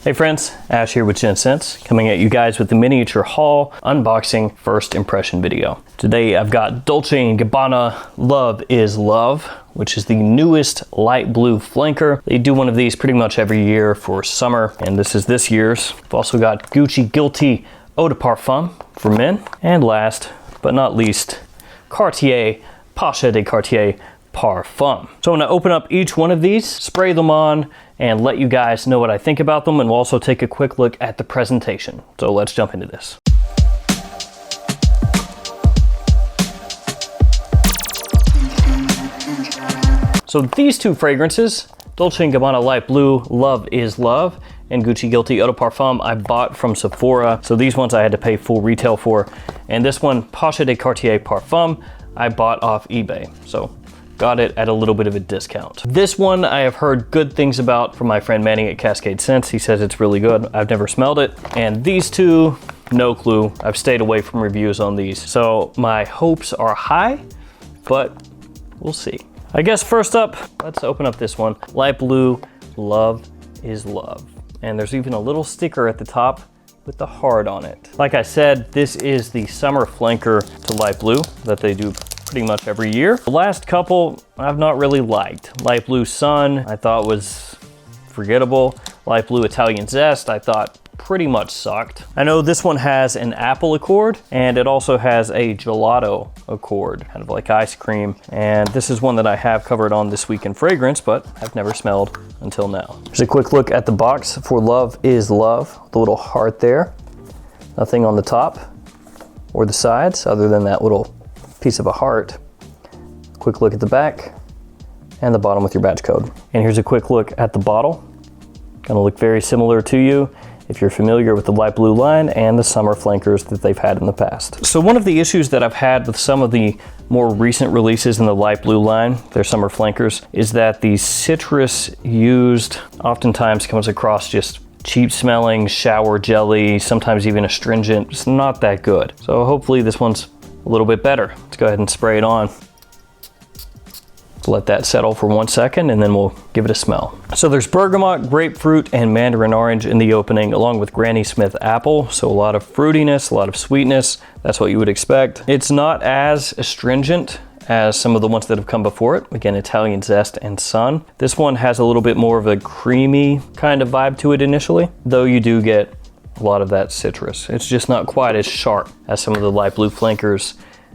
Hey friends, Ash here with Gents, coming at you guys with the miniature haul unboxing first impression video. Today I've got Dolce Gabbana Love is Love, which is the newest light blue flanker. They do one of these pretty much every year for summer, and this is this year's. I've also got Gucci Guilty Eau de Parfum for men, and last but not least, Cartier Pasha De Cartier Parfum. So I'm gonna open up each one of these, spray them on, and let you guys know what I think about them, and we'll also take a quick look at the presentation. So let's jump into this. So these two fragrances, Dolce & Gabbana Light Blue Love is Love and Gucci Guilty Eau de Parfum, I bought from Sephora. So these ones I had to pay full retail for. And this one, Pasha De Cartier Parfum, I bought off eBay. So got it at a little bit of a discount. This one I have heard good things about from my friend Manny at Cascade Scents. He says it's really good. I've never smelled it. And these two, no clue. I've stayed away from reviews on these. So my hopes are high, but we'll see. I guess first up, let's open up this one. Light Blue Love is Love. And there's even a little sticker at the top with the heart on it. Like I said, this is the summer flanker to Light Blue that they do pretty much every year. The last couple I've not really liked. Light Blue Sun I thought was forgettable. Light Blue Italian Zest I thought pretty much sucked. I know this one has an apple accord, and it also has a gelato accord, kind of like ice cream. And this is one that I have covered on This Week in Fragrance, but I've never smelled until now. Here's a quick look at the box for Love is Love. The little heart there. Nothing on the top or the sides other than that little piece of a heart. Quick look at the back and the bottom with your batch code. And here's a quick look at the bottle. Gonna look very similar to you if you're familiar with the light blue line and the summer flankers that they've had in the past. So one of the issues that I've had with some of the more recent releases in the light blue line, their summer flankers, is that the citrus used oftentimes comes across just cheap smelling, shower jelly, sometimes even astringent. It's not that good. So hopefully this one's a little bit better. Let's go ahead and spray it on. Let that settle for 1 second and then we'll give it a smell. So there's bergamot, grapefruit, and mandarin orange in the opening, along with Granny Smith apple. So a lot of fruitiness, a lot of sweetness. That's what you would expect. It's not as astringent as some of the ones that have come before it. Again, Italian Zest and Sun. This one has a little bit more of a creamy kind of vibe to it initially, though you do get a lot of that citrus. It's just not quite as sharp as some of the light blue flankers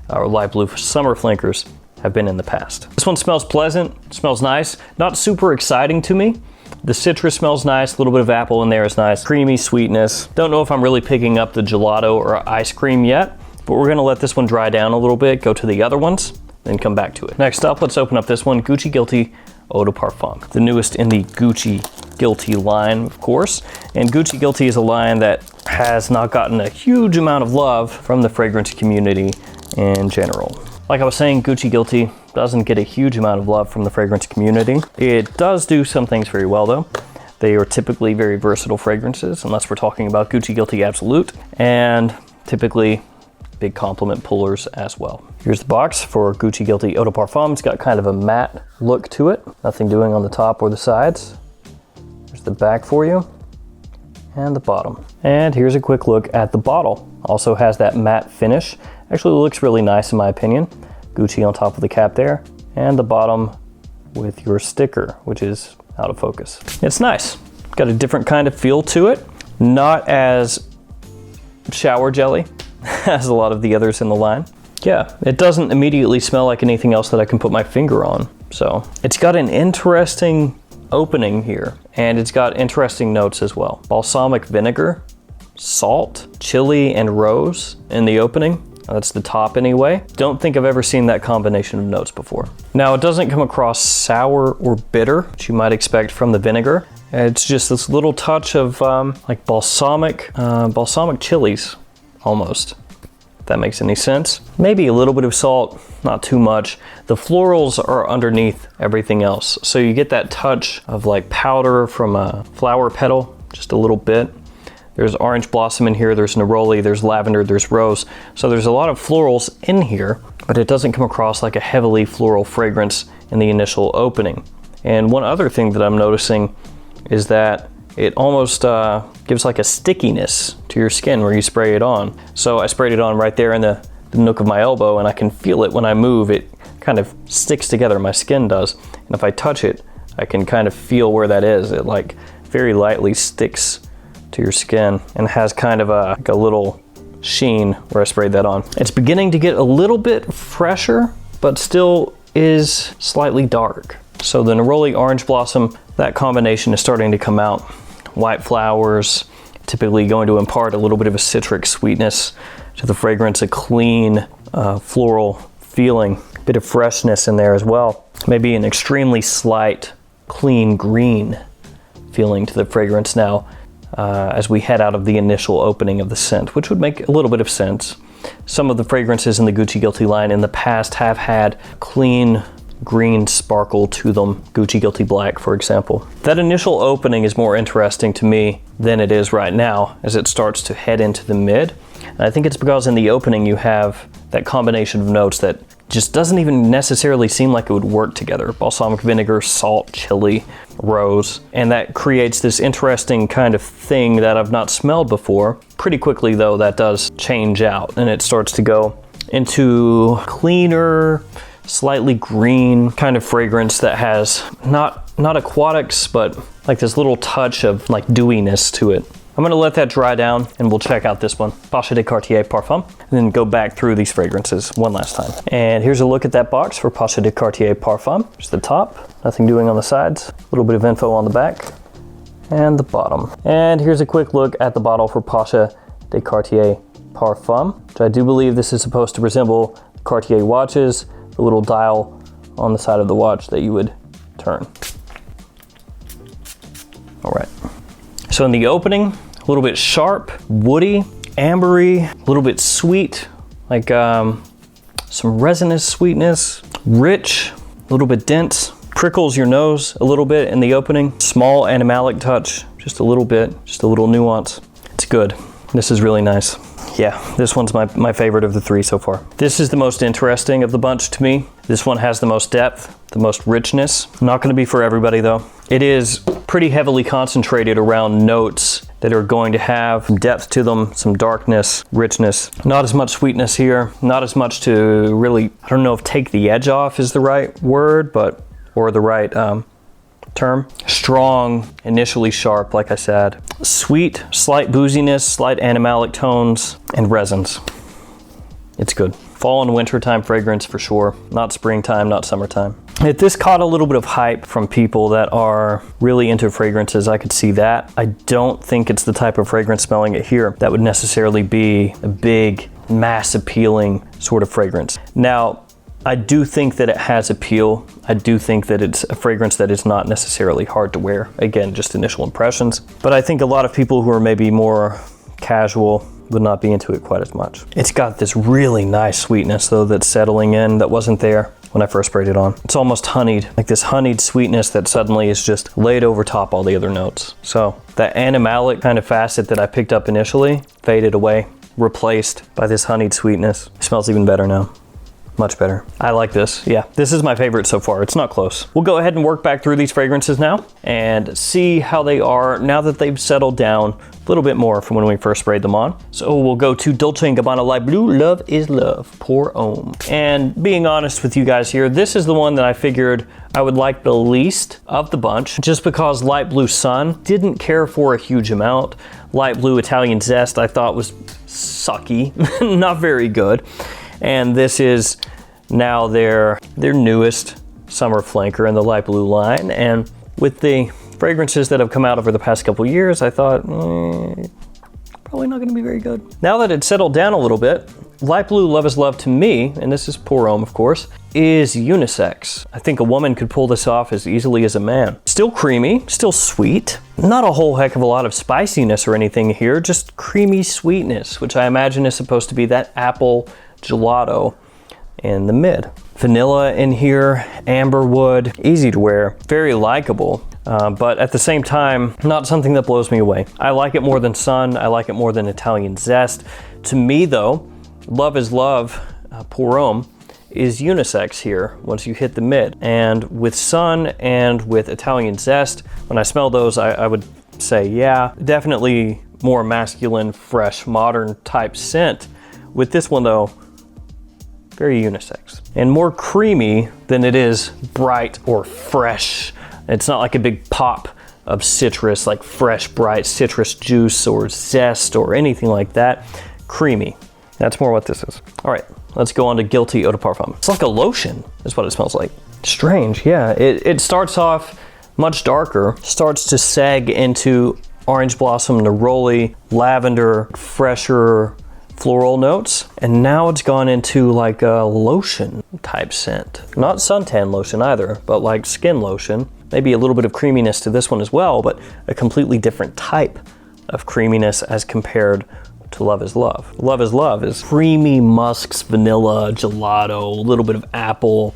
or light blue summer flankers have been in the past. This one smells pleasant, smells nice, not super exciting to me. The citrus smells nice, a little bit of apple in there is nice, creamy sweetness. Don't know if I'm really picking up the gelato or ice cream yet, but we're gonna let this one dry down a little bit, go to the other ones, then come back to it. Next up, let's open up this one, Gucci Guilty Eau de Parfum. The newest in the Gucci Guilty line, of course. And Gucci Guilty is a line that has not gotten a huge amount of love from the fragrance community in general. Like I was saying, Gucci Guilty doesn't get a huge amount of love from the fragrance community. It does do some things very well though. They are typically very versatile fragrances, unless we're talking about Gucci Guilty Absolute, and typically big compliment pullers as well. Here's the box for Gucci Guilty Eau de Parfum. It's got kind of a matte look to it. Nothing doing on the top or the sides. There's the back for you, and the bottom. And here's a quick look at the bottle. Also has that matte finish. Actually looks really nice in my opinion. Gucci on top of the cap there, and the bottom with your sticker, which is out of focus. It's nice. Got a different kind of feel to it. Not as shower jelly as a lot of the others in the line. Yeah, it doesn't immediately smell like anything else that I can put my finger on. So it's got an interesting opening here, and it's got interesting notes as well. Balsamic vinegar, salt, chili, and rose in the opening. That's the top anyway. Don't think I've ever seen that combination of notes before. Now it doesn't come across sour or bitter, which you might expect from the vinegar. It's just this little touch of like balsamic chilies almost, if that makes any sense. Maybe a little bit of salt, not too much. The florals are underneath everything else. So you get that touch of like powder from a flower petal, just a little bit. There's orange blossom in here, there's neroli, there's lavender, there's rose. So there's a lot of florals in here, but it doesn't come across like a heavily floral fragrance in the initial opening. And one other thing that I'm noticing is that it almost gives like a stickiness to your skin where you spray it on. So I sprayed it on right there in the nook of my elbow, and I can feel it when I move. It kind of sticks together, my skin does. And if I touch it, I can kind of feel where that is. It like very lightly sticks to your skin and has kind of like a little sheen where I sprayed that on. It's beginning to get a little bit fresher, but still is slightly dark. So the Neroli Orange Blossom, that combination is starting to come out. White flowers, typically going to impart a little bit of a citric sweetness to the fragrance, a clean floral feeling, a bit of freshness in there as well. Maybe an extremely slight, clean green feeling to the fragrance now as we head out of the initial opening of the scent, which would make a little bit of sense. Some of the fragrances in the Gucci Guilty line in the past have had clean green sparkle to them, Gucci Guilty Black, for example. That initial opening is more interesting to me than it is right now as it starts to head into the mid. And I think it's because in the opening you have that combination of notes that just doesn't even necessarily seem like it would work together. Balsamic vinegar, salt, chili, rose, and that creates this interesting kind of thing that I've not smelled before. Pretty quickly though, that does change out and it starts to go into cleaner, slightly green kind of fragrance that has not aquatics, but like this little touch of like dewiness to it. I'm gonna let that dry down and we'll check out this one, Pasha De Cartier Parfum, and then go back through these fragrances one last time. And here's a look at that box for Pasha De Cartier Parfum. There's the top, nothing doing on the sides, a little bit of info on the back, and the bottom. And here's a quick look at the bottle for Pasha De Cartier Parfum, which I do believe this is supposed to resemble Cartier watches, the little dial on the side of the watch that you would turn. All right. So in the opening, a little bit sharp, woody, ambery, a little bit sweet, like some resinous sweetness, rich, a little bit dense, prickles your nose a little bit in the opening, small animalic touch, just a little bit, just a little nuance. It's good. This is really nice. Yeah, this one's my favorite of the three so far. This is the most interesting of the bunch to me. This one has the most depth, the most richness. Not gonna be for everybody though. It is pretty heavily concentrated around notes that are going to have some depth to them, some darkness, richness. Not as much sweetness here, not as much to really, I don't know if take the edge off is the right word, but, or the right term. Strong, initially sharp, like I said. Sweet, slight booziness, slight animalic tones, and resins. It's good. Fall and wintertime fragrance for sure. Not springtime, not summertime. If this caught a little bit of hype from people that are really into fragrances, I could see that. I don't think it's the type of fragrance smelling it here that would necessarily be a big, mass appealing sort of fragrance. Now, I do think that it has appeal. I do think that it's a fragrance that is not necessarily hard to wear. Again, just initial impressions. But I think a lot of people who are maybe more casual would not be into it quite as much. It's got this really nice sweetness though that's settling in that wasn't there when I first sprayed it on. It's almost honeyed, like this honeyed sweetness that suddenly is just laid over top all the other notes. So that animalic kind of facet that I picked up initially faded away, replaced by this honeyed sweetness. It smells even better now. Much better. I like this. Yeah, this is my favorite so far. It's not close. We'll go ahead and work back through these fragrances now and see how they are now that they've settled down a little bit more from when we first sprayed them on. So we'll go to Dolce Gabbana Light Blue, Love is Love, Pour Homme. And being honest with you guys here, this is the one that I figured I would like the least of the bunch, just because Light Blue Sun didn't care for a huge amount. Light Blue Italian Zest I thought was sucky, not very good. And this is now their newest summer flanker in the light blue line. And with the fragrances that have come out over the past couple years, I thought, probably not gonna be very good. Now that it's settled down a little bit, Light Blue Love is Love to me, and this is Pour Homme of course, is unisex. I think a woman could pull this off as easily as a man. Still creamy, still sweet. Not a whole heck of a lot of spiciness or anything here, just creamy sweetness, which I imagine is supposed to be that apple gelato in the mid. Vanilla in here, amberwood, easy to wear, very likable, but at the same time, not something that blows me away. I like it more than Sun, I like it more than Italian Zest. To me though, Love is Love, Pour Homme, is unisex here once you hit the mid. And with Sun and with Italian Zest, when I smell those, I would say, yeah, definitely more masculine, fresh, modern type scent. With this one though, very unisex and more creamy than it is bright or fresh. It's not like a big pop of citrus, like fresh, bright citrus juice or zest or anything like that. Creamy. That's more what this is. All right, let's go on to Guilty Eau de Parfum. It's like a lotion is what it smells like. Strange, yeah. It starts off much darker, starts to sag into orange blossom, neroli, lavender, fresher floral notes, and now it's gone into like a lotion type scent. Not suntan lotion either, but like skin lotion. Maybe a little bit of creaminess to this one as well, but a completely different type of creaminess as compared to Love is Love. Love is Love is creamy musks, vanilla, gelato, a little bit of apple,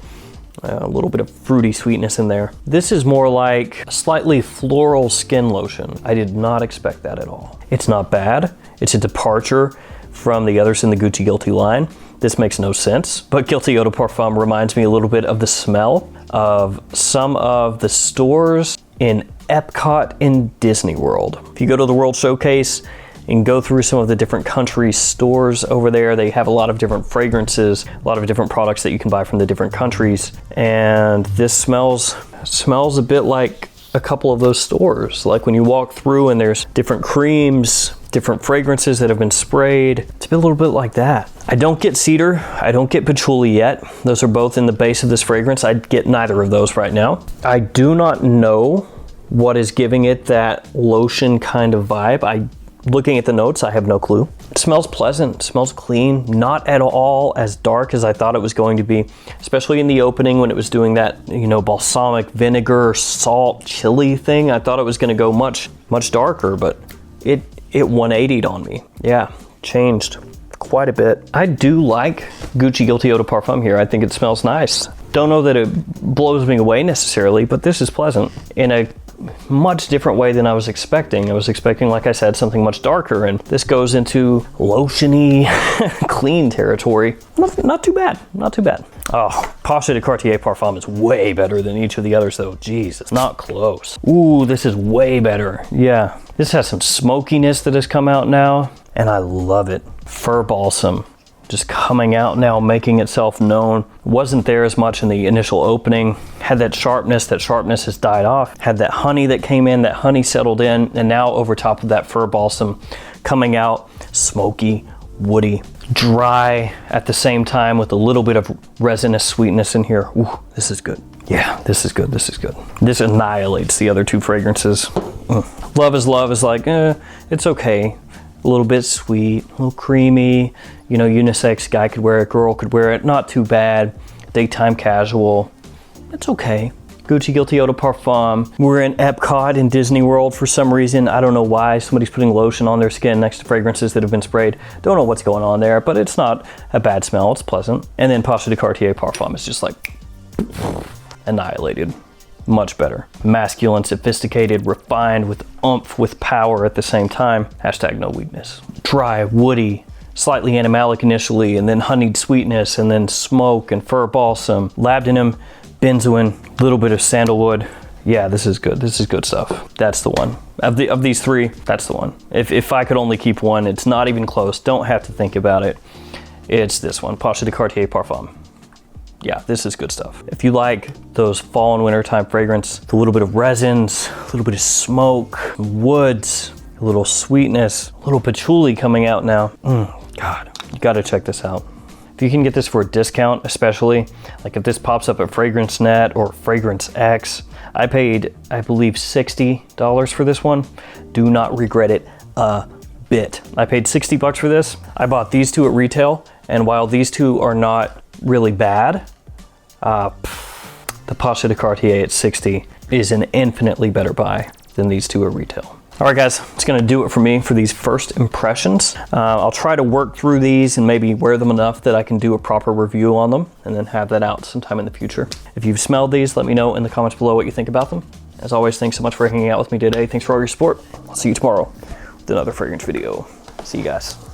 a little bit of fruity sweetness in there. This is more like a slightly floral skin lotion. I did not expect that at all. It's not bad. It's a departure from the others in the Gucci Guilty line. This makes no sense, but Guilty Eau de Parfum reminds me a little bit of the smell of some of the stores in Epcot in Disney World. If you go to the World Showcase and go through some of the different country stores over there, they have a lot of different fragrances, a lot of different products that you can buy from the different countries. And this smells a bit like a couple of those stores. Like when you walk through and there's different creams, different fragrances that have been sprayed. It's a little bit like that. I don't get cedar. I don't get patchouli yet. Those are both in the base of this fragrance. I get neither of those right now. I do not know what is giving it that lotion kind of vibe. Looking at the notes, I have no clue. It smells pleasant, it smells clean, not at all as dark as I thought it was going to be, especially in the opening when it was doing that, balsamic vinegar, salt, chili thing. I thought it was gonna go much darker, but it 180'd on me. Yeah, changed quite a bit. I do like Gucci Guilty Eau de Parfum here. I think it smells nice. Don't know that it blows me away necessarily, but this is pleasant in a much different way than I was expecting. I was expecting, like I said, something much darker, and this goes into lotiony, clean territory. Not too bad, not too bad. Oh, Pasha De Cartier Parfum is way better than each of the others though. Jeez, it's not close. Ooh, this is way better. Yeah, this has some smokiness that has come out now, and I love it. Fir balsam. Just coming out now, making itself known. Wasn't there as much in the initial opening. Had that sharpness has died off. Had that honey that came in, that honey settled in, and now over top of that fir balsam, coming out smoky, woody, dry at the same time with a little bit of resinous sweetness in here. Ooh, this is good. Yeah, this is good, this is good. This annihilates the other two fragrances. Love is Love is like, it's okay. A little bit sweet, a little creamy, unisex, guy could wear it, girl could wear it, not too bad. Daytime casual, it's okay. Gucci Guilty Eau de Parfum. We're in Epcot in Disney World for some reason. I don't know why. Somebody's putting lotion on their skin next to fragrances that have been sprayed. Don't know what's going on there, but it's not a bad smell, it's pleasant. And then Pasha De Cartier Parfum is just like annihilated. Much better. Masculine, sophisticated, refined, with oomph, with power at the same time. Hashtag no weakness. Dry, woody, slightly animalic initially, and then honeyed sweetness, and then smoke and fir balsam, labdanum, benzoin, little bit of sandalwood. Yeah, this is good. This is good stuff. That's the one. Of these three, that's the one. If I could only keep one, it's not even close. Don't have to think about it. It's this one, Pasha De Cartier Parfum. Yeah, this is good stuff. If you like those fall and winter time fragrance, a little bit of resins, a little bit of smoke, woods, a little sweetness, a little patchouli coming out now. God, you gotta check this out. If you can get this for a discount, especially, like if this pops up at FragranceNet or Fragrance X, I paid, I believe, $60 for this one. Do not regret it a bit. I paid $60 for this. I bought these two at retail, and while these two are not really bad, the Pasha De Cartier at 60 is an infinitely better buy than these two at retail. All right, guys, it's gonna do it for me for these first impressions. I'll try to work through these and maybe wear them enough that I can do a proper review on them and then have that out sometime in the future. If you've smelled these, let me know in the comments below what you think about them. As always, thanks so much for hanging out with me today. Thanks for all your support. I'll see you tomorrow with another fragrance video. See you guys.